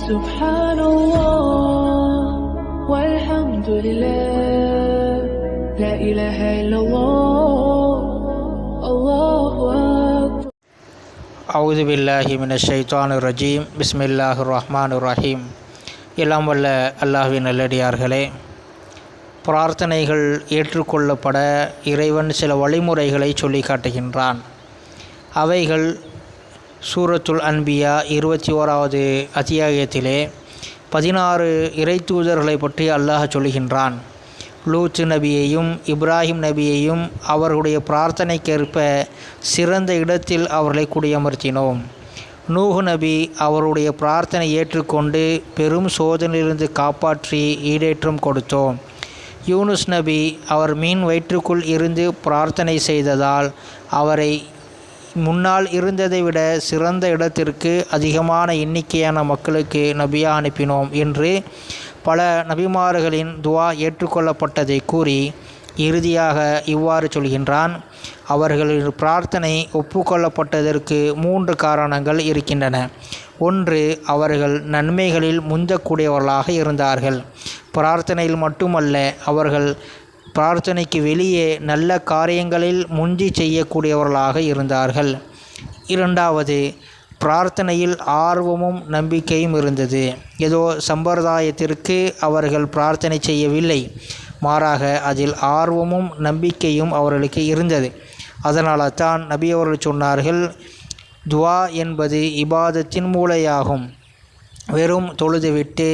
سبحان الله والحمد لله لا إله إلا الله الله أكبر. أعوذ بالله من الشيطان الرجيم. بسم الله الرحمن الرحيم. எல்லாம் வல்ல அல்லாஹ்வின் நல்லடியார்களே, பிரார்த்தனைகள் ஏற்றுக்கொள்ளப்பட இறைவன் சில வழிமுறைகளை சொல்லி காட்டுகின்றான். அவைகள் சூரத்துல் அன்பியா 21வது அத்தியாயத்திலே 16 இறை தூதர்களை பற்றி அல்லாஹ் சொல்கின்றான். லூத் நபியையும் இப்ராஹிம் நபியையும் அவர்களுடைய பிரார்த்தனைக்கேற்ப சிறந்த இடத்தில் அவர்களை குடியமர்த்தினோம். நூஹ் நபி அவருடைய பிரார்த்தனை ஏற்றுக்கொண்டு பெரும் சோதனையிலிருந்து காப்பாற்றி ஈடேற்றம் கொடுத்தோம். யூனுஸ் நபி அவர் மீன் வயிற்றுக்குள் இருந்து பிரார்த்தனை செய்ததால் அவரை முன்னால் இருந்ததை விட சிறந்த இடத்திற்கு அதிகமான எண்ணிக்கையான மக்களுக்கு நபியா அனுப்பினோம் என்று பல நபிமார்களின் துவா ஏற்றுக்கொள்ளப்பட்டதை கூறி இறுதியாக இவ்வாறு சொல்கின்றான். அவர்களின் பிரார்த்தனை ஒப்புக்கொள்ளப்பட்டதற்கு 3 காரணங்கள் இருக்கின்றன. ஒன்று, அவர்கள் நன்மைகளில் முந்தக்கூடியவர்களாக இருந்தார்கள். பிரார்த்தனையில் மட்டுமல்ல, அவர்கள் பிரார்த்தனைக்கு வெளியே நல்ல காரியங்களில் முந்தி செய்யக்கூடியவர்களாக இருந்தார்கள். இரண்டாவது, பிரார்த்தனையில் ஆர்வமும் நம்பிக்கையும் இருந்தது. ஏதோ சம்பிரதாயத்திற்கு அவர்கள் பிரார்த்தனை செய்யவில்லை, மாறாக அதில் ஆர்வமும் நம்பிக்கையும் அவர்களுக்கு இருந்தது. அதனால தான் நபி அவர்கள் சொன்னார்கள், துவா என்பது இபாதத்தின் மூளையாகும். வெறும் தொழுதுவிட்டு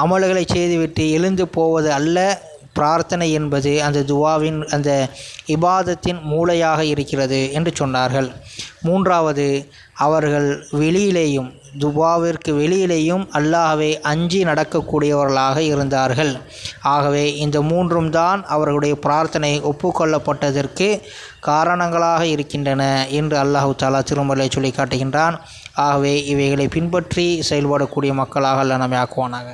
அமல்களை செய்துவிட்டு எழுந்து போவது அல்ல, பிரார்த்தனை என்பது அந்த துவாவின் அந்த இபாதத்தின் மூளையாக இருக்கிறது என்று சொன்னார்கள். மூன்றாவது, அவர்கள் வெளியிலேயும் துவாவிற்கு வெளியிலேயும் அல்லாஹ்வை அஞ்சி நடக்கக்கூடியவர்களாக இருந்தார்கள். ஆகவே இந்த 3ம் தான் அவர்களுடைய பிரார்த்தனை ஒப்புக்கொள்ளப்பட்டதற்கு காரணங்களாக இருக்கின்றன என்று அல்லாஹ் தஆலா திருமறையை சொல்லி காட்டுகின்றான். ஆகவே இவைகளை பின்பற்றி செயல்படக்கூடிய மக்களாக அல்லாஹ் நம்மை ஆக்குவானாக.